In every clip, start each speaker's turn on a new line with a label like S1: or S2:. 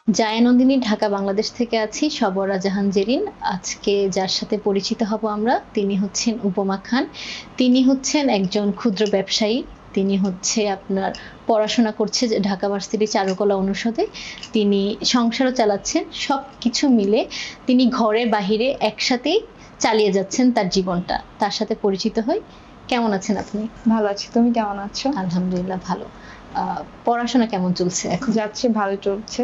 S1: জায়ানন্দিনী ঢাকা বাংলাদেশ থেকে আছি সবরা জাহান জেরিন। আজকে যার সাথে পরিচিত হব আমরা তিনি হচ্ছেন উপমা খান। তিনি হচ্ছেন একজন ক্ষুদ্র ব্যবসায়ী। তিনি হচ্ছে আপনার পড়াশোনা করছে যে ঢাকা ভার্সিটি চারুকলা অনুষদে। তিনি সংসারও চালাচ্ছেন। সবকিছু মিলে তিনি ঘরে বাহিরে একসাথেই চালিয়ে যাচ্ছেন তার জীবনটা। তার সাথে পরিচিত হই। কেমন আছেন আপনি?
S2: ভালো আছি, তুমি কেমন আছো?
S1: আলহামদুলিল্লাহ ভালো। পড়াশোনা কেমন চলছে এখন?
S2: যাচ্ছে, ভালো চলছে।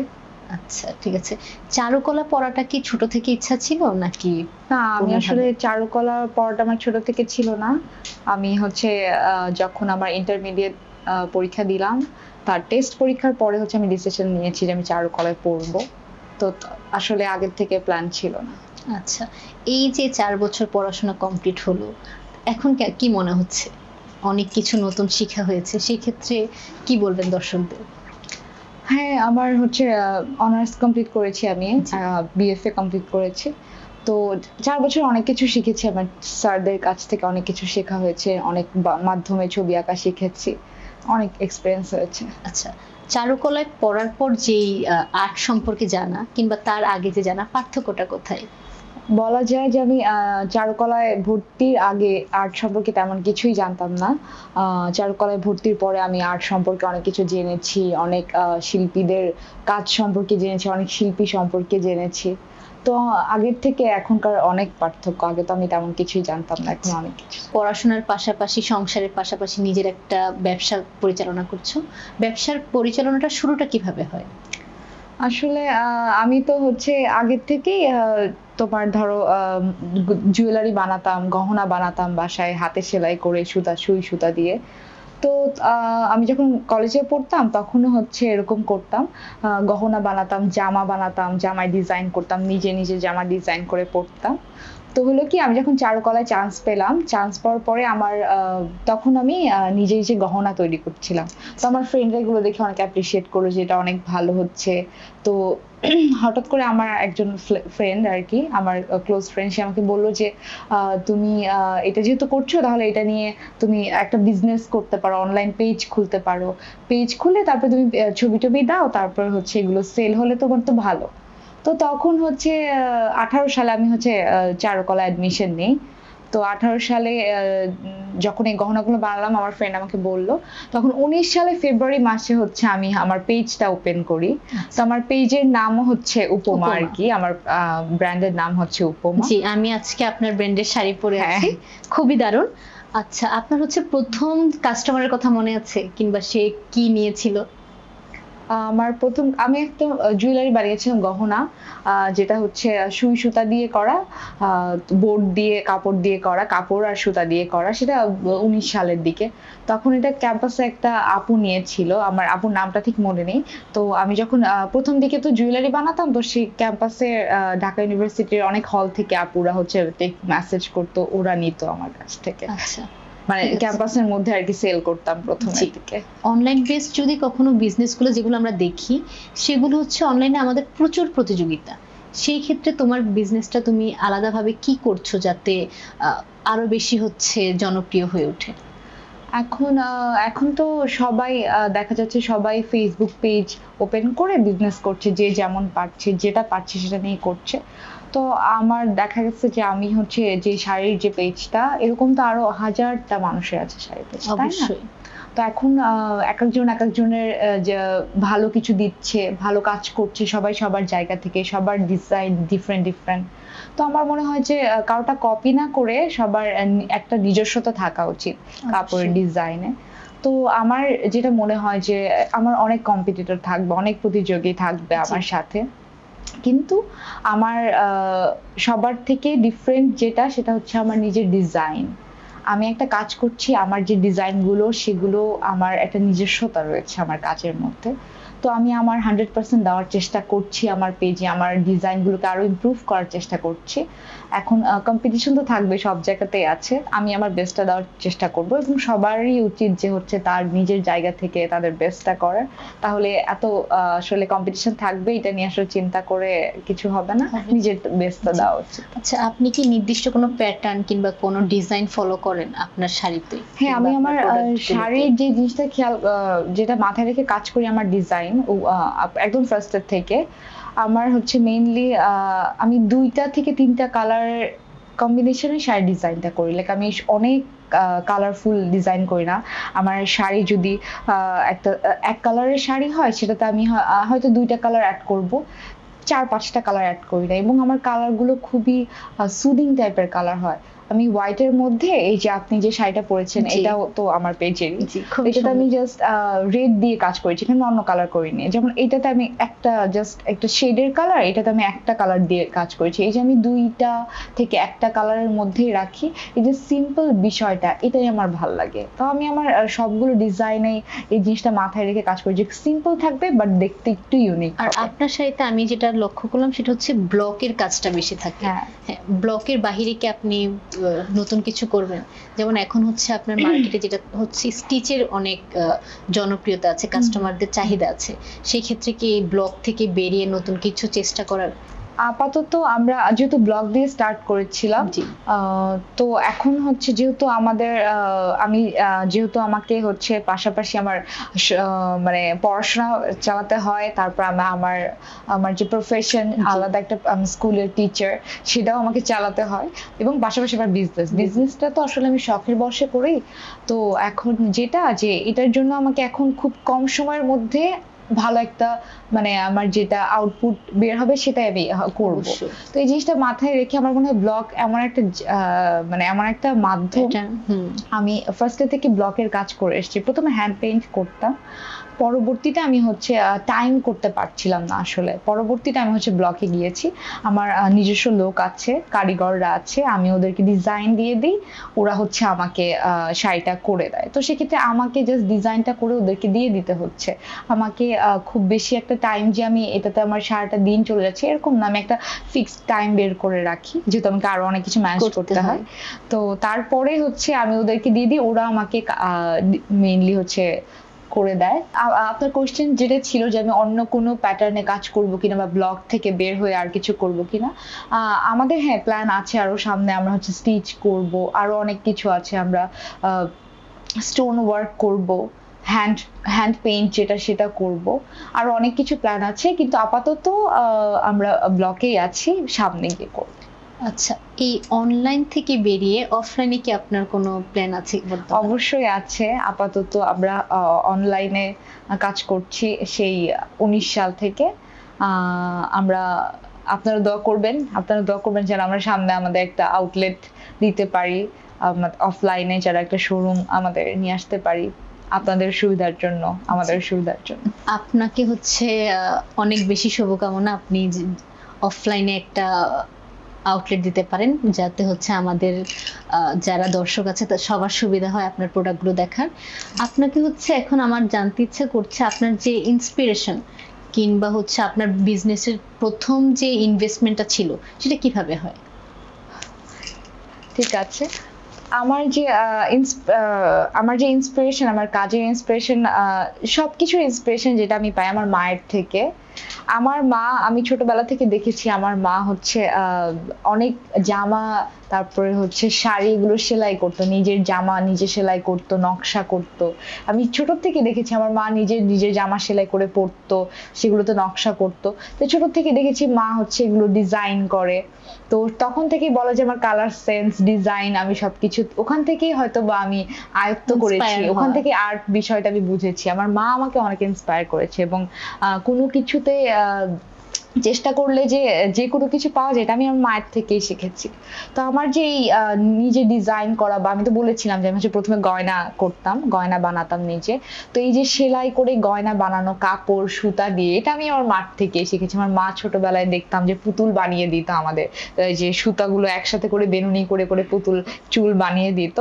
S1: আচ্ছা, ঠিক আছে। চারুকলা পড়াটা কি ছোট থেকে ইচ্ছা ছিল নাকি?
S2: না, আমি
S1: কোনোভাবে?
S2: আসলে চারুকলা পড়াটা আমার ছোট থেকে ছিল না। আমি হচ্ছে যখন আমার ইন্টারমিডিয়েট পরীক্ষা দিলাম, তার টেস্ট পরীক্ষার পরে হচ্ছে আমি ডিসিশন নিয়েছি যে আমি চারুকলায় পড়বো। তো আসলে আগের থেকে প্ল্যান ছিল না।
S1: আচ্ছা, এই যে 4 বছর পড়াশোনা কমপ্লিট হলো, এখন কি মনে হচ্ছে? অনেক কিছু নতুন শিখা হয়েছে। সেই ক্ষেত্রে কি বলবেন দর্শকদের?
S2: হ্যাঁ, আমার হচ্ছে অনার্স কমপ্লিট করেছি আমি,
S1: জি।
S2: বিএফএ কমপ্লিট করেছি। তো 4 বছর অনেক কিছু শিখেছি, আমার স্যারদের কাছ থেকে অনেক কিছু শেখা হয়েছে, অনেক মাধ্যমে ছবি আঁকা শিখেছি, অনেক এক্সপিরিয়েন্স হয়েছে।
S1: আচ্ছা, চারুকলায় পড়ার পর যেই আর্ট সম্পর্কে জানা কিংবা তার আগে যে জানা পার্থক্যটা কোথায়?
S2: বলা যায় যে আমি চারুকলায় ভর্তির আগে আর্ট সম্পর্কে তেমন কিছুই জানতাম না। চারুকলায় ভর্তির পরে আমি আর্ট সম্পর্কে অনেক কিছু জেনেছি, অনেক শিল্পীদের কাজ সম্পর্কে জেনেছি, অনেক শিল্পী সম্পর্কে জেনেছি। তো আগের থেকে এখনকার অনেক পার্থক্য। আগে তো আমি তেমন কিছুই জানতাম না, এখন অনেক কিছু।
S1: পড়াশোনার পাশাপাশি সংসারের পাশাপাশি নিজের একটা ব্যবসা পরিচালনা করছো। ব্যবসার পরিচালনাটা শুরুটা কিভাবে হয়?
S2: আসলে আমি তো হচ্ছে আগের থেকেই তোমার ধরো জুয়েলারি বানাতাম, গহনা বানাতাম বাসায় হাতে সেলাই করে সুই সুতা দিয়ে। তো আমি যখন কলেজে পড়তাম তখনও হচ্ছে এরকম করতাম। গহনা বানাতাম, জামা বানাতাম, জামায় ডিজাইন করতাম, নিজে নিজে জামা ডিজাইন করে পড়তাম। তো হলো কি, আমি যখন চারুকলায় চান্স পেলাম, চান্স পাওয়ার পরে আমার তখন আমি নিজে নিজে গহনা তৈরি করছিলাম। তো আমার ফ্রেন্ডরা এগুলো দেখে অনেক অ্যাপ্রিসিয়েট করলো যে এটা অনেক ভালো হচ্ছে। তো হঠাৎ করে আমার একজন ফ্রেন্ড আর কি, আমার ক্লোজ ফ্রেন্ড, সে আমাকে বললো যে তুমি এটা যেহেতু করছো তাহলে এটা নিয়ে তুমি একটা বিজনেস করতে পারো, অনলাইন পেজ খুলতে পারো। পেজ খুলে তারপর তুমি ছবি টবি দাও, তারপর হচ্ছে এগুলো সেল হলে তোমার তো ভালো। তো তখন হচ্ছে 18 সালে আমি হচ্ছে চারুকলা অ্যাডমিশন নেই। তো 18 সালে যখন এই গহনাগুলো বানালাম, আমার ফ্রেন্ড আমাকে বলল, তখন 19 সালে ফেব্রুয়ারি মাসে হচ্ছে আমি আমার পেজটা ওপেন করি। তো আমার পেজের নামও হচ্ছে উপমা আর কি, আমার ব্র্যান্ডের নাম হচ্ছে উপমা।
S1: জি, আমি আজকে আপনার ব্র্যান্ডের শাড়ি পরে
S2: হ্যাঁ।
S1: আছি। খুবই দারুণ। আচ্ছা, আপনার হচ্ছে প্রথম কাস্টমারের কথা মনে আছে কিংবা সে কি নিয়েছিল?
S2: আমার প্রথম আমি একটা জুয়েলারি বানিয়েছিলাম, গহনা, যেটা হচ্ছে সুই সুতা দিয়ে করা, বোর্ড দিয়ে কাপড় দিয়ে করা, কাপড় আর সুতা দিয়ে করা। সেটা 19 সালের দিকে। তখন এটা ক্যাম্পাসে একটা আপু নিয়েছিল, আমার আপুর নামটা ঠিক মনে নেই। তো আমি যখন প্রথম দিকে তো জুয়েলারি বানাতাম, তো সেই ক্যাম্পাসে ঢাকা ইউনিভার্সিটির অনেক হল থেকে আপুরা হচ্ছে মেসেজ করতো, ওরা নিত আমার কাছ থেকে।
S1: আচ্ছা,
S2: মানে
S1: ঠিক আছে।
S2: ক্যাম্পাসের মধ্যে আর কি সেল করতাম প্রথমের
S1: জি।
S2: দিকে।
S1: অনলাইন বেস যদি কখনো বিজনেসগুলো যেগুলো আমরা দেখি, সেগুলো হচ্ছে অনলাইনে আমাদের প্রচুর প্রতিযোগিতা। সেই ক্ষেত্রে তোমার বিজনেসটা তুমি আলাদাভাবে কি করছো যাতে আরো বেশি হচ্ছে জনপ্রিয় হয়ে ওঠে?
S2: এখন তো সবাই দেখা যাচ্ছে সবাই ফেসবুক পেজ ওপেন করে বিজনেস করছে, যে যেমন পারছে, যেটা পারছে সেটা নিয়ে করছে। তো আমার দেখা গেছে যে আমি হচ্ছে যে শাড়ির যে পেজটা, এরকম তো আরো হাজারটা মানুষের আছে শাড়ির পেজ, তাই না?
S1: অবশ্যই।
S2: তো এখন এক একজনের যে ভালো কিছু দিচ্ছে, ভালো কাজ করছে, সবাই সবার জায়গা থেকে, সবার ডিজাইন ডিফারেন্ট ডিফারেন্ট। তো আমার মনে হয় যে কারোটা কপি না করে সবার একটা নিজস্বতা থাকা উচিত কাপড়ের
S1: অবশ্যই।
S2: ডিজাইনে। তো আমার যেটা মনে হয় যে আমার অনেক কম্পিটিটর থাকবে, অনেক প্রতিযোগী থাকবে আমার সাথে, কিন্তু আমার সবার থেকে ডিফারেন্ট যেটা, সেটা হচ্ছে আমার নিজের ডিজাইন। আমি একটা কাজ করছি, আমার যে ডিজাইন গুলো, সেগুলো আমার একটা নিজস্বতা রয়েছে আমার কাজের মধ্যে। তো আমি আমার 100% দেওয়ার চেষ্টা করছি আমার পেজে, আমার ডিজাইন গুলোকে আরো ইমপ্রুভ করার চেষ্টা করছি। এখন কম্পিটিশন তো থাকবে, সব জায়গাতেই আছে, আমি আমার বেস্টটা দেওয়ার চেষ্টা করব, এবং সবারই উচিত যে হচ্ছে তার নিজের জায়গা থেকে তাদের বেস্টটা করার। তাহলে এত আসলে কম্পিটিশন থাকবে, এটা নিয়ে আসলে চিন্তা করে কিছু হবে না, নিজের বেস্টটা দেওয়া উচিত।
S1: আচ্ছা, আপনি কি নির্দিষ্ট কোনো প্যাটার্ন কিংবা কোনো ডিজাইন ফলো করেন আপনার শাড়িতে?
S2: হ্যাঁ, আমি
S1: কিংবা
S2: আমার
S1: আপনার প্রোডাক্ট গুলোতে?
S2: শাড়ির যে জিনিসটা খেয়াল যেটা মাথায় রেখে কাজ করি, আমার ডিজাইন। ডিজাইন একদম ফার্স্টের থেকে। আমার হচ্ছে মেইনলি আমি 2টা থেকে 3টা কালার কম্বিনেশনে শাড়ি ডিজাইনটা করি। লাইক আমি অনেক কালারফুল ডিজাইন করি না। আমার শাড়ি যদি এক কালারের শাড়ি হয়, সেটাতে আমি হয়তো 2টা কালার অ্যাড করব, 4-5টা কালার অ্যাড করি না। এবং আমার কালারগুলো খুবই সুদিং টাইপের কালার হয়। আমি হোয়াইটের মধ্যে এই যে আপনি যে শাড়িটা পরেছেন, এটাও তো আমার পেজেরই, এটাতে আমি জাস্ট রেড দিয়ে কাজ করেছি, এখানে অন্য কালার করিনি। যেমন এটাতে আমি একটা শেডের কালার, এটাতে আমি একটা কালার দিয়ে কাজ করেছি। এই যে আমি 2টা থেকে একটা কালারের মধ্যেই রাখি, এই যে সিম্পল বিষয়টা, এটাই আমার ভালো লাগে। তো আমি আমার সবগুলো ডিজাইনে এই জিনিসটা মাথায় রেখে কাজ করি যে সিম্পল থাকবে বাট দেখতে একটু ইউনিক।
S1: আর আপনার শাড়িতে আমি যেটা লক্ষ্য করলাম সেটা হচ্ছে ব্লকের কাজটা বেশি থাকে।
S2: হ্যাঁ,
S1: ব্লকের বাহিরে কি আপনি নতুন কিছু করবেন? যেমন এখন হচ্ছে আপনার মার্কেটে যেটা হচ্ছে স্টিচের অনেক জনপ্রিয়তা আছে, কাস্টমারদের চাহিদা আছে, সেই ক্ষেত্রে কি এই ব্লক থেকে বেরিয়ে নতুন কিছু চেষ্টা করার?
S2: আপাতত আমরা যেহেতু ব্লগ দিয়ে স্টার্ট করেছিলাম, তো এখন হচ্ছে যেহেতু আমাকে হচ্ছে পাশাপাশি আমার মানে পড়াশোনা চালাতে হয়, তারপর আমার যে প্রফেশন আলাদা, একটা স্কুলের টিচার, সেটাও আমাকে চালাতে হয়, এবং পাশাপাশি আমার বিজনেসটা তো আসলে আমি শখের বশে করি। তো এখন যে এটার জন্য আমাকে এখন খুব কম সময়ের মধ্যে ভালো একটা মানে আমার যেটা আউটপুট বের হবে সেটাই আমি করব। তো এই জিনিসটা মাথায় রেখে আমার মনে হয় ব্লগ এমন একটা মাধ্যম। আমি ফার্স্টে থেকে ব্লকের কাজ করে এসেছি। প্রথমে হ্যান্ড পেইন্ট করতাম, পরবর্তীতে আমি হচ্ছে টাইম করতে পারছিলাম না আসলে, পরবর্তীতে আমি হচ্ছে ব্লকে গিয়েছি। আমার নিজস্ব লোক আছে, কারিগররা আছে, আমি ওদেরকে ডিজাইন দিয়ে দিই, ওরা হচ্ছে আমাকে শাড়িটা করে দেয়। তো সেক্ষেত্রে আমাকে জাস্ট ডিজাইনটা করে ওদেরকে দিয়ে দিতে হচ্ছে। আমাকে খুব বেশি একটা টাইম যে আমি এটাতে আমার সারাটা দিন চলে যাচ্ছে এরকম না, আমি একটা ফিক্সড টাইম বের করে রাখি, যেহেতু আমাকে আরো অনেক কিছু ম্যানেজ করতে হয়। তো তারপরে হচ্ছে আমি ওদেরকে দিয়ে দিই, ওরা আমাকে মেইনলি হচ্ছে করে দেয়। আপনার কোশ্চেন যেটা ছিল যে আমি অন্য কোনো প্যাটার্নে কাজ করব কিনা বা ব্লগ থেকে বের হয়ে আর কিছু করব কিনা, আমাদের প্ল্যান আছে আরো সামনে। আমরা হচ্ছে স্টিচ করব, আরো অনেক কিছু আছে, আমরা স্টোন ওয়ার্ক করব, হ্যান্ড পেইন্ট সেটা করব, আরো অনেক কিছু প্ল্যান আছে, কিন্তু আপাতত আমরা ব্লকেই আছি, সামনে গিয়ে করব।
S1: আচ্ছা, এই অনলাইন থেকে বেরিয়ে অফলাইনে কি আপনার কোনো প্ল্যান আছে?
S2: অবশ্যই আছে। আপাতত আমরা অনলাইনে কাজ করছি সেই 19 সাল থেকে। আপনারা দোয়া করবেন যেন আমরা সামনে আমাদের একটা আউটলেট দিতে পারি, অফলাইনে যারা একটা শোরুম আমাদের নিয়ে আসতে পারি, আপনাদের সুবিধার জন্য, আমাদের সুবিধার জন্য।
S1: আপনাকে হচ্ছে অনেক বেশি শুভকামনা, আপনি অফলাইনে একটা আউটলেট দিতে পারেন, যাতে হচ্ছে আমাদের যারা দর্শক আছে সবার সুবিধা হয় আপনার প্রোডাক্টগুলো দেখার। আপনাকে হচ্ছে এখন আমার জানতে ইচ্ছা করছে, আপনার যে ইন্সপিরেশন কিংবা হচ্ছে আপনার বিজনেসের প্রথম যে ইনভেস্টমেন্টটা ছিল সেটা কিভাবে হয়?
S2: ঠিক আছে, আমার যে ইন্সপিরেশন, আমার কাজের ইন্সপিরেশন, সবকিছুর ইন্সপিরেশন যেটা আমি পাই আমার মায়ের থেকে। আমার মা, আমি ছোটবেলা থেকে দেখেছি আমার মা হচ্ছে অনেক জামা, তারপরে হচ্ছে শাড়ি, এগুলো সেলাই করতো, নিজের জামা নিজে সেলাই করতো, নকশা করতো। আমি ছোট থেকে দেখেছি আমার মা নিজের জামা সেলাই করে পরতো, সেগুলোতে নকশা করতো। তো ছোট থেকে দেখেছি মা হচ্ছে এগুলো ডিজাইন করে। তো তখন থেকেই বলা যায় আমার কালার সেন্স, ডিজাইন, আমি সবকিছু ওখান থেকেই হয়তো বা আমি আয়ত্ত করেছি, ওখান থেকে আর্ট বিষয়টা আমি বুঝেছি। আমার মা আমাকে অনেক ইন্সপায়ার করেছে, এবং কোনো কিছুতে চেষ্টা করলে যে কোনো কিছু পাওয়া যায়, এটা আমি আমার মায়ের থেকেই শিখেছি। তো আমার যে নিজে ডিজাইন করা, বা আমি তো বলেছিলাম যে আমি হচ্ছে প্রথমে গয়না বানাতাম নিজে। তো এই যে সেলাই করে গয়না বানানো, কাপড় সুতা দিয়ে, এটা আমি আমার মার থেকে শিখেছি। আমার মা ছোটবেলায় দেখতাম যে পুতুল বানিয়ে দিত আমাদের, যে সুতাগুলো একসাথে করে বেনুনি করে করে পুতুল চুল বানিয়ে দিত।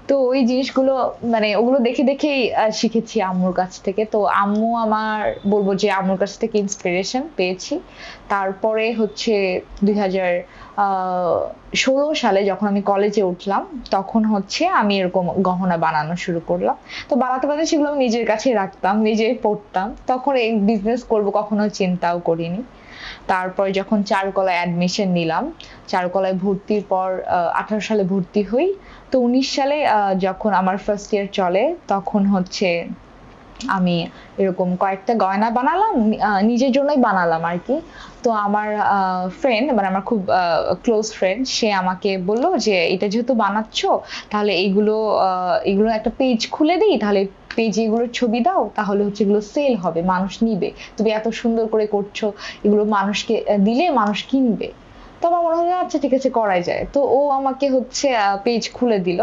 S2: তো ওই জিনিসগুলো মানে ওগুলো দেখে দেখেই শিখেছি আম্মুর কাছ থেকে। তো বলবো যে আম্মুর কাছ থেকে ইন্সপিরেশন পেয়েছি। তারপরে হচ্ছে 2016 সালে যখন আমি কলেজে উঠলাম, তখন হচ্ছে আমি এরকম গহনা বানানো শুরু করলাম। তো বানাতে সেগুলো আমি নিজের কাছে রাখতাম, নিজেই পড়তাম। তখন এই বিজনেস করব কখনো চিন্তাও করিনি। তারপর যখন চারুকলায় অ্যাডমিশন নিলাম, চারুকলায় ভর্তির পর 18 সালে ভর্তি হই। তো 19 সালে যখন আমার ফার্স্ট ইয়ার চলে, তখন হচ্ছে আমি এরকম কয়েকটা গয়না বানালাম, নিজের জন্যই বানালাম আর কি। তো আমার ফ্রেন্ড, মানে আমার খুব ক্লোজ ফ্রেন্ড, সে আমাকে বললো যে এটা যেহেতু বানাচ্ছ তাহলে এগুলো একটা পেজ খুলে দিই, তাহলে পেজে এগুলোর ছবি দাও, তাহলে হচ্ছে এগুলো সেল হবে, মানুষ নিবে, তুমি এত সুন্দর করে করছো, এগুলো মানুষকে দিলে মানুষ কিনবে। তো আমার মনে হলো আচ্ছা ঠিক আছে, করাই যায়। তো ও আমাকে হচ্ছে পেজ খুলে দিল।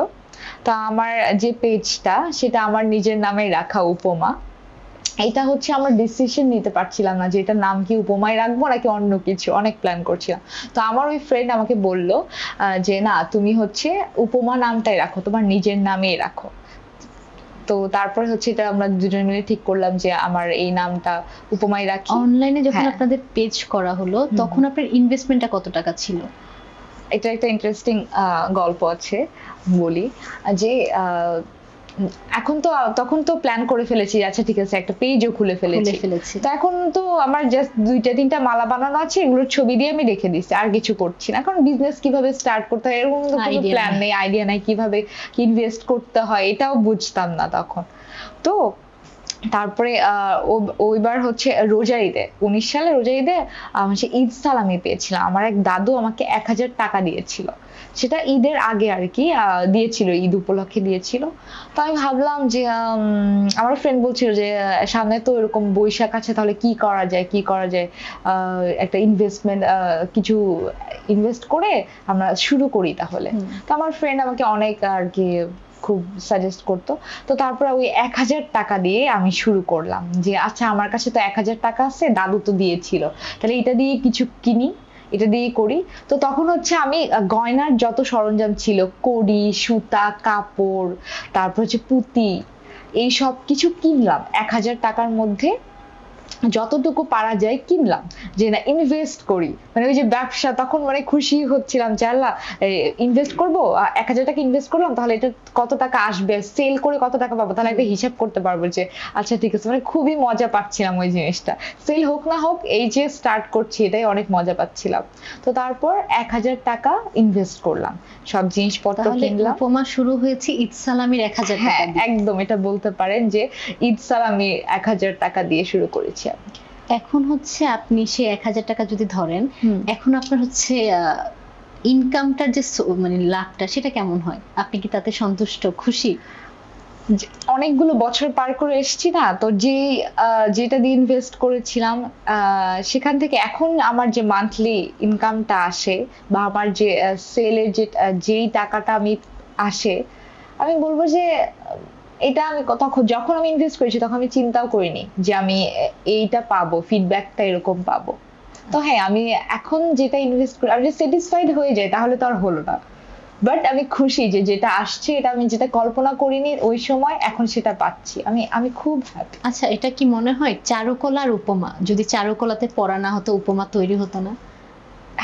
S2: তা আমার যে পেজটা, সেটা আমার নিজের নামে রাখা, উপমা। এটা হচ্ছে আমার ডিসিশন নিতে পারছিলাম না যে এটা নাম কি উপমায় রাখবো নাকি অন্য কিছু, অনেক প্ল্যান করছিলাম। তো আমার ওই ফ্রেন্ড আমাকে বলল যে না, তুমি হচ্ছে উপমা নামটাই রাখো, তোমার নিজের নামেই রাখো। তো তারপরে হচ্ছে এটা আমরা দুজন মিলে ঠিক করলাম যে আমার এই নামটা উপমায় রাখি।
S1: অনলাইনে যখন
S2: হ্যাঁ।
S1: আপনাদের পেজ করা হলো তখন আপনার ইনভেস্টমেন্টটা কত টাকা ছিল?
S2: এটা একটা ইন্টারেস্টিং গল্প আছে, বলি। যে তখন তো প্ল্যান করে ফেলেছি, আচ্ছা ঠিক আছে একটা পেজও খুলে ফেলেছি। তো এখন তো আমার জাস্ট 2-3টা মালা বানানো আছে, এগুলোর ছবি দিয়ে আমি রেখে দিচ্ছি, আর কিছু করছি না। কারণ বিজনেস কিভাবে স্টার্ট করতে হয় এরকম তো কোনো প্ল্যান নেই, আইডিয়া নাই, কিভাবে ইনভেস্ট করতে হয় এটাও বুঝতাম না তখন। তো তারপরে ওইবার হচ্ছে রোজার ঈদে, 19 সালে রোজার ঈদে হচ্ছে ঈদ সালামি পেয়েছিলাম। আমার এক দাদু আমাকে 1000 টাকা দিয়েছিল, সেটা ঈদের আগে আর কি দিয়েছিল, ঈদ উপলক্ষে দিয়েছিল। তো আমি ভাবলাম যে আমার ফ্রেন্ড বলছিল যে সামনে তো এরকম বৈশাখ আছে, তাহলে কি করা যায় একটা ইনভেস্টমেন্ট, কিছু ইনভেস্ট করে আমরা শুরু করি তাহলে। তো আমার ফ্রেন্ড আমাকে অনেক আর কি খুব সাজেস্ট করতো। তো তারপরে ওই 1000 টাকা দিয়ে আমি শুরু করলাম যে আচ্ছা আমার কাছে তো 1000 টাকা আছে, দাদু তো দিয়েছিল, তাহলে এটা দিয়ে কিছু কিনি, এটা দিয়ে করি। তো তখন হচ্ছে আমি গয়নার যত সরঞ্জাম ছিল, কড়ি, সুতা, কাপড়, তারপর হচ্ছে পুঁতি, এই সব কিছু কিনলাম 1000 টাকার মধ্যে, যতটুকু পারা যায় কিনলাম, যে না ইনভেস্ট করি, মানে ওই যে ব্যবসা। তখন মানে খুশি হচ্ছিলাম যে আল্লাহ, ইনভেস্ট করবো, 1000 টাকা ইনভেস্ট করলাম, তাহলে এটা কত টাকা আসবে, সেল করে কত টাকা পাবো, তাহলে একটা হিসাব করতে পারবো যে আচ্ছা ঠিক আছে। মানে খুবই মজা পাচ্ছিলাম ওই জিনিসটা, সেল হোক না হোক এই যে স্টার্ট করছি এটাই অনেক মজা পাচ্ছিলাম। তো তারপর 1000 টাকা ইনভেস্ট করলাম, সব জিনিসপত্র কিনলাম।
S1: উপমা শুরু হয়েছে ঈদ সালামির 1000 টাকা দিয়ে।
S2: একদম, এটা বলতে পারেন যে ঈদ সালামি 1000 টাকা দিয়ে শুরু করেছি।
S1: এখন হচ্ছে আপনি সেই 1000 টাকা যদি ধরেন, এখন আপনার হচ্ছে ইনকামটার যে মানে লাভটা, সেটা কেমন হয়? আপনি কি তাতে সন্তুষ্ট, খুশি?
S2: অনেকগুলো বছর পার করে এসেছি না, তো যেটা দিয়ে ইনভেস্ট করেছিলাম সেখান থেকে এখন আমার যে মান্থলি ইনকামটা আসে, বা আমার যে সেলের যেই টাকাটা আমি আসে, আমি বলবো যে এটা আমি যখন আমি ইনভেস্ট করেছি তখন আমি চিন্তাও করিনি যে আমি এইটা পাবো, ফিডব্যাকটা এরকম পাবো। তো হ্যাঁ, আমি এখন যেটা ইনভেস্ট করি আমি স্যাটিসফাইড হয়ে যাই, তাহলে তো আর হলো না, বাট আমি খুশি যে যেটা আসছে, এটা আমি যেটা কল্পনা করিনি ওই সময়, এখন সেটা পাচ্ছি, আমি খুব হ্যাপি।
S1: আচ্ছা, এটা কি মনে হয় চারুকলার উপমা, যদি চারুকলাতে পড়া না হতো উপমা তৈরি হতো না?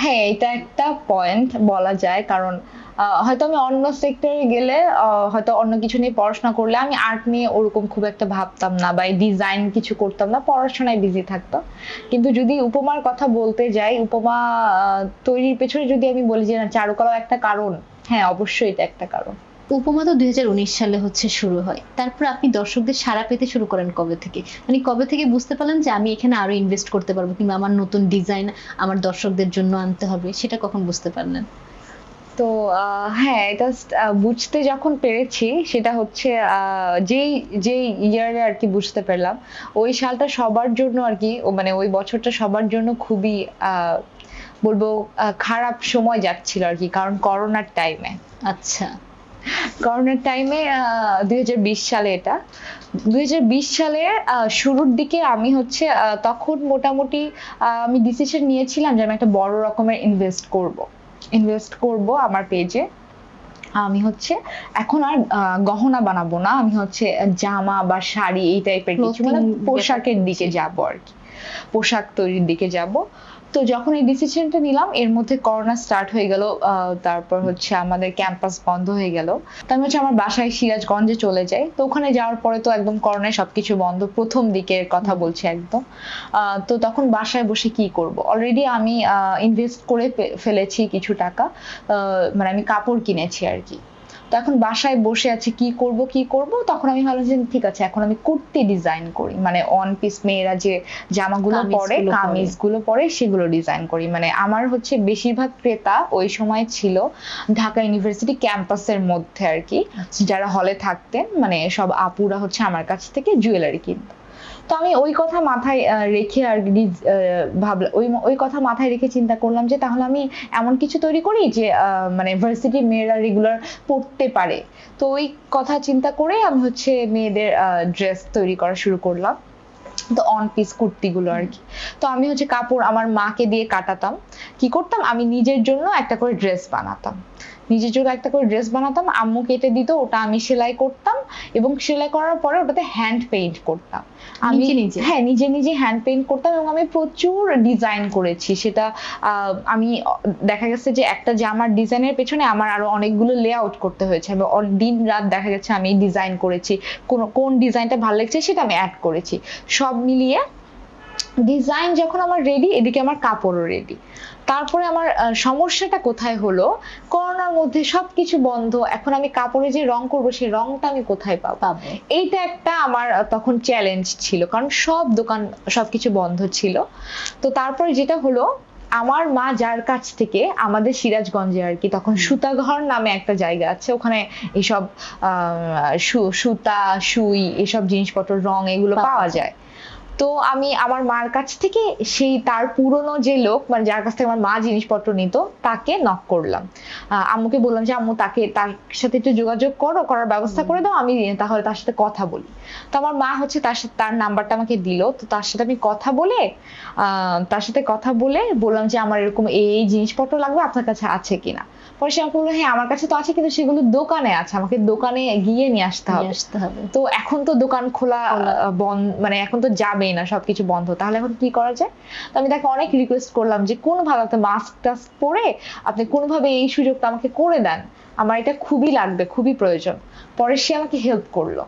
S2: হ্যাঁ, এটা একটা পয়েন্ট বলা যায়, কারণ হয়তো আমি অন্য সেক্টরে গেলে, হয়তো অন্য কিছু নিয়ে পড়াশোনা করলে, আমি আর্ট নিয়ে ওরকম খুব একটা ভাবতাম না, বা ডিজাইন কিছু করতাম না, পড়াশোনায় বিজি থাকতাম। কিন্তু যদি উপমার কথা বলতে যাই, উপমা তৈরির পেছনে যদি আমি বলি যে না চারুকলা একটা কারণ, হ্যাঁ অবশ্যই এটা একটা কারণ।
S1: উপমা তো 2019 সালে হচ্ছে শুরু হয়, তারপর আপনি দর্শকদের সাড়া পেতে শুরু করেন কবে থেকে? মানে কবে থেকে বুঝতে পারলেন যে আমি এখানে আরো ইনভেস্ট করতে পারবো, কিংবা আমার নতুন ডিজাইন আমার দর্শকদের জন্য আনতে হবে, সেটা কখন বুঝতে পারলেন?
S2: তো হ্যাঁ, এটা বুঝতে যখন পেরেছি, সেটা হচ্ছে যেই ইয়ারে আর কি বুঝতে পারলাম, ওই সালটা সবার জন্য আর কি, মানে ওই বছরটা সবার জন্য খুবই বলবো খারাপ সময় যাচ্ছিল আর কি, কারণ করোনার টাইমে।
S1: আচ্ছা,
S2: করোনার টাইমে 2020 সালে, এটা 2020 সালে শুরুর দিকে আমি হচ্ছে তখন মোটামুটি আমি ডিসিশন নিয়েছিলাম যে আমি একটা বড় রকমের ইনভেস্ট করব আমার পেজে। আমি হচ্ছে এখন আর গহনা বানাবো না, আমি হচ্ছে জামা বা শাড়ি এই টাইপের কিছু, মানে পোশাকের দিকে যাব আর কি, পোশাক তৈরির দিকে যাব। তো যখন এই ডিসিশনটা নিলাম, এর মধ্যে করোনা স্টার্ট হয়ে গেল, তারপর হচ্ছে আমাদের ক্যাম্পাস বন্ধ হয়ে গেল। তো আমি হচ্ছে আমার বাসায় সিরাজগঞ্জে চলে যাই। তো ওখানে যাওয়ার পরে তো একদম করোনায় সবকিছু বন্ধ, প্রথম দিকের কথা বলছি একদম। তো তখন বাসায় বসে কি করব, অলরেডি আমি ইনভেস্ট করে ফেলেছি কিছু টাকা, মানে আমি কাপড় কিনেছি আর কি। তো এখন বাসায় বসে আছি কি করব, তখন আমি ভাবলাম যে ঠিক আছে এখন আমি কুর্তি ডিজাইন করি, মানে অন পিস মেয়েরা যে জামাগুলো পরে, কামিজগুলো পরে সেগুলো ডিজাইন করি। মানে আমার হচ্ছে বেশিরভাগ ক্রেতা ওই সময় ছিল ঢাকা ইউনিভার্সিটি ক্যাম্পাসের মধ্যে আর কি, যারা হলে থাকতেন, মানে সব আপুরা হচ্ছে আমার কাছ থেকে জুয়েলারি কিনতো। তো আমি ওই কথা মাথায় রেখে আর ভাবলাম, ওই কথা মাথায় রেখে চিন্তা করলাম যে তাহলে আমি এমন কিছু তৈরি করি যে মানে ভার্সিটি মেয়েরা রেগুলার পড়তে পারে। তো ওই কথা চিন্তা করে আমি হচ্ছে মেয়েদের ড্রেস তৈরি করা শুরু করলাম, তো অন পিস কুর্তিগুলো আর কি। তো আমি হচ্ছে কাপড় আমার মাকে দিয়ে কাটাতাম, কি করতাম আমি নিজের জন্য একটা করে ড্রেস বানাতাম, নিজের জন্য একটা করে ড্রেস বানাতাম, আম্মু কেটে দিত, ওটা আমি সেলাই করতাম, এবং সেলাই করার পরে ওটাতে হ্যান্ড পেইন্ট করতাম আমি নিজে। হ্যাঁ, নিজে নিজে হ্যান্ড পেইন্ট করতাম, এবং আমি প্রচুর ডিজাইন করেছি। সেটা আমি দেখা গেছে যে একটা জামার ডিজাইনের পেছনে আমার আরো অনেকগুলো লেআউট করতে হয়েছে, আমি দিন রাত দেখা গেছে আমি ডিজাইন করেছি, কোন ডিজাইনটা ভালো লাগছে সেটা আমি অ্যাড করেছি। সব মিলিয়ে ডিজাইন যখন আমার রেডি, এদিকে আমার কাপড়ও রেডি। তারপরে আমার সমস্যাটা কোথায় হলো, করোনার মধ্যে সবকিছু বন্ধ, এখন আমি কাপড়ে যে রং করবো সেই রংটা আমি কোথায় পাবো, এইটা একটা আমার তখন চ্যালেঞ্জ ছিল, কারণ সব দোকান সবকিছু বন্ধ ছিল। তো তারপরে যেটা হলো, আমার মা যার কাছ থেকে, আমাদের সিরাজগঞ্জে আর কি তখন সুতাঘর নামে একটা জায়গা আছে, ওখানে এইসব সুতা, সুই, এসব জিনিসপত্র, রং এগুলো পাওয়া যায়। তো আমি আমার মার কাছ থেকে সেই তার পুরনো যে লোক, মানে যার কাছ থেকে আমার মা জিনিসপত্র নিত, তাকে নক করলাম, আম্মুকে বললাম যে আম্মু তার সাথে একটু যোগাযোগ করার ব্যবস্থা করে দাও, আমি তাহলে তার সাথে কথা বলি। তো আমার মা হচ্ছে তার নাম্বারটা আমাকে দিল, তো তার সাথে আমি কথা বলে বললাম যে আমার এরকম এই জিনিসপত্র লাগবে, আপনার কাছে আছে কিনা। পরে সে আমাকে বললো হ্যাঁ আমার কাছে তো আছে, কিন্তু সেগুলো দোকানে আছে, আমাকে দোকানে গিয়ে নিয়ে আসতে হবে। তো এখন তো দোকান খোলা বন্ধ, মানে এখন তো যাবেই না, সবকিছু বন্ধ, তাহলে এখন কি করা যায়। তো আমি তাকে অনেক রিকোয়েস্ট করলাম যে কোনোভাবে আপনি মাস্ক টাস্ক পরে আপনি কোনোভাবে এই সুযোগটা আমাকে করে দেন, আমার এটা খুবই লাগবে, খুবই প্রয়োজন। পরে সে আমাকে হেল্প করলো,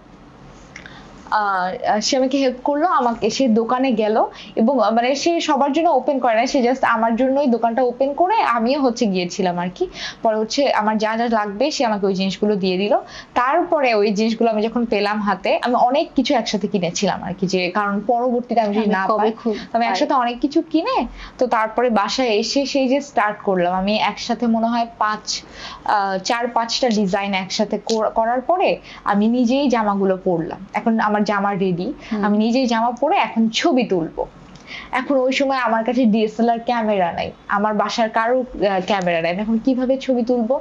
S2: আমাকে সে দোকানে গেল, এবং মানে সে সবার জন্য ওপেন করে না, সে জাস্ট আমার জন্যই দোকানটা ওপেন করে, আমিও হচ্ছে গিয়েছিলাম আর কি। পরে হচ্ছে আমার যা যা লাগবে সে আমাকে ওই জিনিসগুলো দিয়ে দিল। তারপরে ওই জিনিসগুলো আমি যখন পেলাম হাতে, আমি অনেক কিছু একসাথে কিনেছিলাম আর কি, যে কারণ পরবর্তীতে আমি যদি না পাই, আমি একসাথে অনেক কিছু কিনে, তো তারপরে বাসায় এসে সেই যে স্টার্ট করলাম, আমি একসাথে মনে হয় 4-5টা ডিজাইন একসাথে করার পরে আমি নিজেই জামাগুলো পরলাম। এখন আমার জামা রেডি, আমি নিজেই জামা পরে এখন ছবি তুলবো। এখন ওই সময় আমার কাছে ডিএসএলআর ক্যামেরা নাই, আমার বাসার কারো ক্যামেরা নাই, এখন কিভাবে ছবি তুলবো,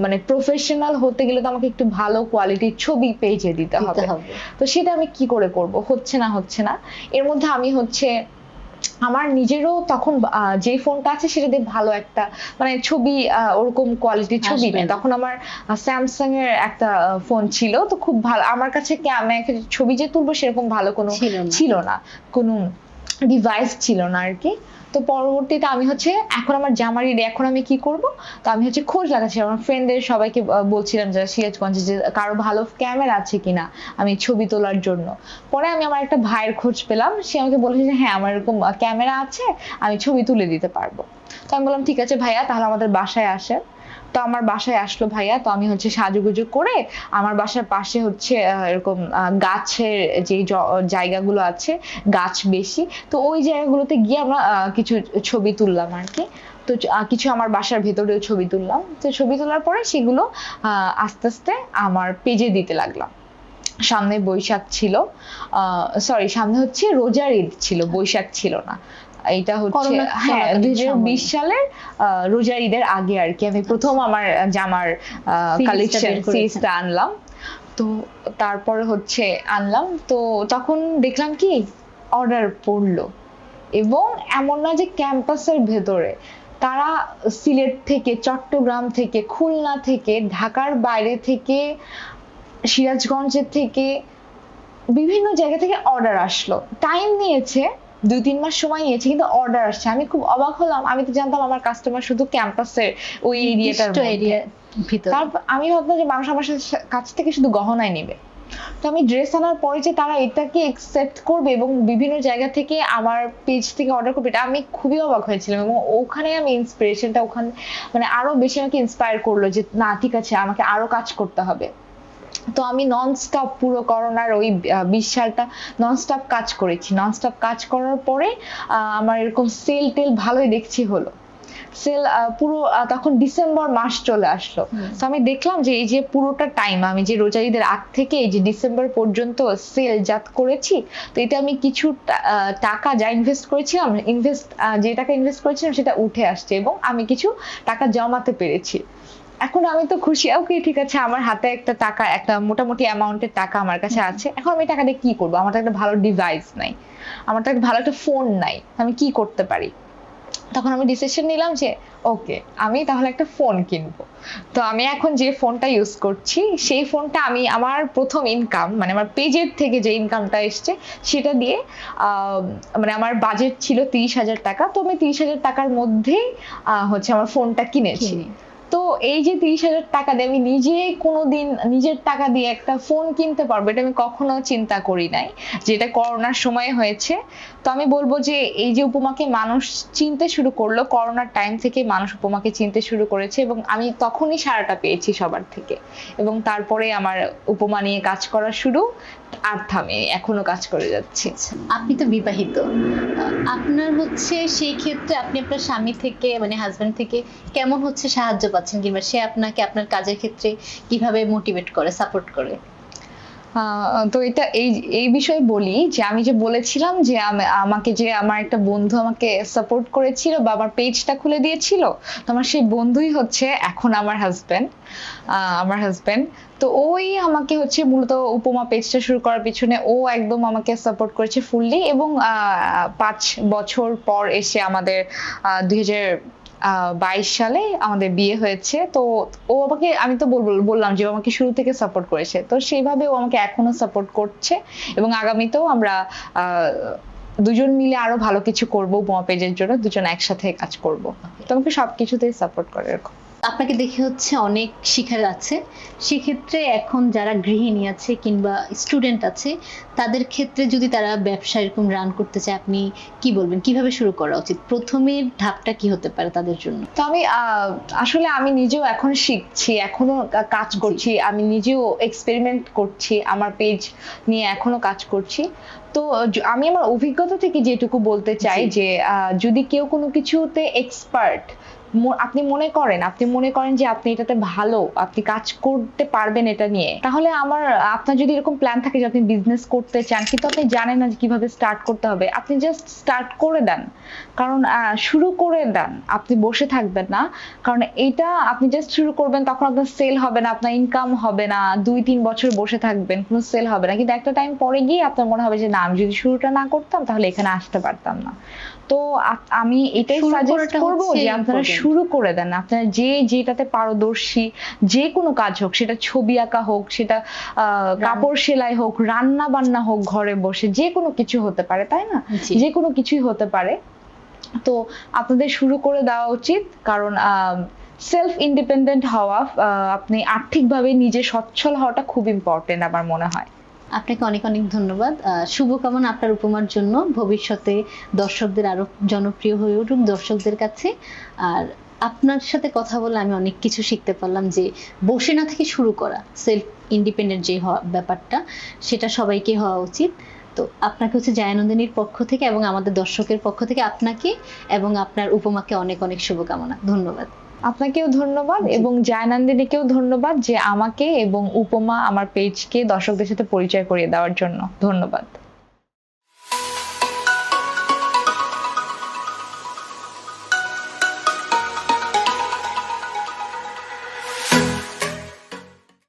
S2: মানে প্রফেশনাল হতে গেলে তো আমাকে একটু ভালো কোয়ালিটির ছবি পেজে দিতে হবে। তো সেটা আমি কি করে করব, হচ্ছে না। এর মধ্যে আমি হচ্ছে আমার নিজেরও তখন যে ফোনটা আছে সেটা দিয়ে ভালো একটা মানে ছবি, ওরকম কোয়ালিটির ছবি নেই, তখন আমার স্যামসাং এর একটা ফোন ছিল, তো খুব ভালো আমার কাছে ছবি যে তুলবো সেরকম ভালো কোনো ছিল না, কোনো ডিভাইস ছিল না আর কি। তো পরবর্তীতে আমি হচ্ছে এখন আমার জামা রেডি, এখন আমি কি করব, তো আমি হচ্ছে খোঁজ লাগাচ্ছি আমার ফ্রেন্ডদের সবাইকে, বলছিলাম যারা সিরাজগঞ্জে যে কারো ভালো ক্যামেরা আছে কিনা আমি ছবি তোলার জন্য। পরে আমি আমার একটা ভাইয়ের খোঁজ পেলাম, সে আমাকে বলেছে যে হ্যাঁ আমার এরকম ক্যামেরা আছে, আমি ছবি তুলে দিতে পারবো। তো আমি বললাম ঠিক আছে ভাইয়া, তাহলে আমাদের বাসায় আসেন। তো আমার বাসায় আসলো ভাইয়া, তো আমি হচ্ছে সাজুগুজু করে, আমার বাসার পাশে হচ্ছে এরকম গাছের যে জায়গাগুলো আছে, গাছ বেশি, তো ওই জায়গাগুলোতে গিয়ে আমরা কিছু ছবি তুললাম আর কি। তো কিছু আমার বাসার ভেতরেও ছবি তুললাম। তো ছবি তোলার পরে সেগুলো আস্তে আস্তে আমার পেজে দিতে লাগলাম। সামনে বৈশাখ ছিল, সামনে হচ্ছে রোজার ঈদ ছিল, বৈশাখ ছিল না, এটা হচ্ছে হ্যাঁ 2020 সালের রোজার ঈদের আগে আর কি আমি প্রথম আমার জামার কালেকশন সিরিজটা আনলাম। তো তারপরে হচ্ছে আনলাম, তো তখন দেখলাম কি অর্ডার পড়লো, এবং এমন না যে ক্যাম্পাসের ভেতরে, তারা সিলেট থেকে, চট্টগ্রাম থেকে, খুলনা থেকে, ঢাকার বাইরে থেকে, সিরাজগঞ্জের থেকে, বিভিন্ন জায়গা থেকে অর্ডার আসলো। টাইম নিয়েছে, 2-3 মাস সময় নিয়েছে, কিন্তু অর্ডার আসছে। আমি খুব অবাক হলাম, আমি তো জানতাম আমার কাস্টমার শুধু ক্যাম্পাসের ওই এরিয়াটার ভিতরে। তারপর আমি ভাবতাম যে মানুষ আমার কাছ থেকে শুধু গহনাই নেবে, তো আমি ড্রেস আনার পরে যে তারা এটাকে একসেপ্ট করবে এবং বিভিন্ন জায়গা থেকে আমার পেজ থেকে অর্ডার করবে, এটা আমি খুবই অবাক হয়েছিলাম। এবং ওখানে আমি ইন্সপিরেশনটা ওখানে মানে আরো বেশি আমাকে ইন্সপায়ার করলো যে না ঠিক আছে, আমাকে আরো কাজ করতে হবে। তো আমি ননস্টপ পুরো করোনার ওই 20 সালটা ননস্টপ কাজ করেছি। ননস্টপ কাজ করার পরে আমার এরকম সেল টেল ভালোই দেখছি হলো। সেল পুরো তখন ডিসেম্বর মাস চলে আসলো। তো আমি দেখলাম যে এই যে পুরোটা টাইম আমি যে রোজা ঈদের আগ থেকে এই যে ডিসেম্বর পর্যন্ত সেল জাত করেছি, তো এটা আমি কিছু টাকা যা ইনভেস্ট করেছিলাম, যে টাকা ইনভেস্ট করেছিলাম সেটা উঠে আসছে এবং আমি কিছু টাকা জমাতে পেরেছি। এখন আমি তো খুশি, ওকে ঠিক আছে, আমার হাতে একটা টাকা, একটা মোটামুটি অ্যামাউন্টের টাকা আমার কাছে আছে। এখন আমি টাকা দিয়ে কি করবো? আমার তো একটা ভালো ডিভাইস নাই, আমার তো একটা ভালো একটা ফোন নাই, আমি কি করতে পারি? তখন আমি ডিসিশন নিলাম যে ওকে, আমি তাহলে একটা ফোন কিনবো। তো আমি এখন যে ফোনটা ইউজ করছি সেই ফোনটা আমি আমার প্রথম ইনকাম মানে আমার পেজের থেকে যে ইনকামটা এসছে সেটা দিয়ে মানে আমার বাজেট ছিল 30,000 টাকা। তো আমি 30,000 টাকার মধ্যেই হচ্ছে আমার ফোনটা কিনেছি। তো এই যে 30,000 টাকা দিয়ে আমি নিজে কোনোদিন নিজের টাকা দিয়ে একটা ফোন কিনতে পারবো, এটা আমি কখনো চিন্তা করি নাই, যেটা করোনার সময় হয়েছে। তো আমি বলবো যে এই যে উপমাকে মানুষ চিনতে শুরু করলো, করোনার টাইম থেকে মানুষ উপমাকে চিনতে শুরু করেছে এবং আমি তখনই সাড়াটা পেয়েছি সবার থেকে। এবং তারপরে আমার উপমা নিয়ে কাজ করা শুরু, আর থামি এখনো কাজ করে যাচ্ছি।
S1: আপনি তো বিবাহিত, আপনার হচ্ছে সেই ক্ষেত্রে আপনি আপনার স্বামী থেকে মানে হাজবেন্ড থেকে কেমন হচ্ছে সাহায্য পাচ্ছেন, কিংবা সে আপনাকে আপনার কাজের ক্ষেত্রে কিভাবে মোটিভেট করে, সাপোর্ট করে?
S2: তো এটা এই এই বিষয়ে বলি যে আমি যে বলেছিলাম যে আমাকে যে আমার একটা বন্ধু আমাকে সাপোর্ট করেছিল বা আমার পেজটা খুলে দিয়েছিল, তো আমার সেই বন্ধুই হচ্ছে এখন আমার হাজবেন্ড। তো ওই আমাকে হচ্ছে মূলত উপমা পেজটা শুরু করার পিছনে ও একদম আমাকে সাপোর্ট করেছে ফুললি। এবং 5 বছর পর এসে আমাদের 2022 সালে আমাদের বিয়ে হয়েছে। তো ও আমাকে, আমি তো বললাম যে ও আমাকে শুরু থেকে সাপোর্ট করেছে, তো সেইভাবে ও আমাকে এখনো সাপোর্ট করছে এবং আগামীতেও আমরা দুজন মিলে আরো ভালো কিছু করব, উপমা পেজের জন্য দুজন একসাথে কাজ করব। তো আমাকে সবকিছুতেই সাপোর্ট করে এরকম।
S1: আপনাকে দেখে হচ্ছে অনেক শিখার আছে, সেক্ষেত্রে এখন যারা গৃহিণী আছে কিংবা স্টুডেন্ট আছে তাদের ক্ষেত্রে যদি তারা ব্যবসা এরকম রান করতে চায়, আপনি কি বলবেন, কিভাবে শুরু করা উচিত? প্রথমের ধাপটা কি হতে পারে তাদের জন্য?
S2: তো আমি আসলে আমি নিজেও এখন শিখছি, এখনো কাজ করছি, আমি নিজেও এক্সপেরিমেন্ট করছি, আমার পেজ নিয়ে এখনো কাজ করছি। তো আমি আমার অভিজ্ঞতা থেকে যেটুকু বলতে চাই যে যদি কেউ কোনো কিছুতে এক্সপার্ট আপনি মনে করেন যে আপনি এটাতে ভালো, আপনি কাজ করতে পারবেন এটা নিয়ে, তাহলে আপনার যদি এরকম প্ল্যান থাকে যে আপনি বিজনেস করতে চান কিন্তু আপনি জানেন না যে কিভাবে স্টার্ট করতে হবে, আপনি জাস্ট স্টার্ট করে দেন। কারণ শুরু করে দেন, আপনি বসে থাকবেন না। কারণ এটা আপনি জাস্ট শুরু করবেন, তখন আপনার সেল হবে না, আপনার ইনকাম হবে না, 2-3 বছর বসে থাকবেন, কোনো সেল হবে না। কিন্তু একটা টাইম পরে গিয়ে আপনার মনে হবে যে না, আমি যদি শুরুটা না করতাম তাহলে এখানে আসতে পারতাম না। তো আমি এটাই সাজেস্ট করবো যে আপনারা শুরু করে দেন। আপনারা যেটাতে পারদর্শী, যে কোনো কাজ হোক, সেটা ছবি আঁকা হোক, সেটা কাপড় সেলাই হোক, রান্না বান্না হোক, ঘরে বসে যে কোনো কিছু হতে পারে, তাই না? যে কোনো কিছুই হতে পারে। তো আপনাদের শুরু করে দেওয়া উচিত, কারণ সেলফ ইন্ডিপেন্ডেন্ট হওয়া, আপনি আর্থিকভাবে নিজে সচ্ছল হওয়াটা খুব ইম্পর্টেন্ট আমার মনে হয়।
S1: আপনাকে অনেক অনেক ধন্যবাদ। শুভকামনা আপনার উপমার জন্য, ভবিষ্যতে দর্শকদের আরো জনপ্রিয় হয়ে উঠুক দর্শকদের কাছে। আর আপনার সাথে কথা বলে আমি অনেক কিছু শিখতে পারলাম যে বসে না থেকে শুরু করা, সেলফ ইন্ডিপেন্ডেন্ট যে ব্যাপারটা, সেটা সবাইকে হওয়া উচিত। তো আপনাকে হচ্ছে জায়ানন্দিনীর পক্ষ থেকে এবং আমাদের দর্শকের পক্ষ থেকে আপনাকে এবং আপনার উপমাকে অনেক অনেক শুভকামনা। ধন্যবাদ।
S2: আপনাকেও ধন্যবাদ এবং জায়ানন্দিনীকেও ধন্যবাদ যে আমাকে এবং উপমা আমার পেজকে দর্শকদের সাথে পরিচয় করিয়ে দেওয়ার জন্য। ধন্যবাদ।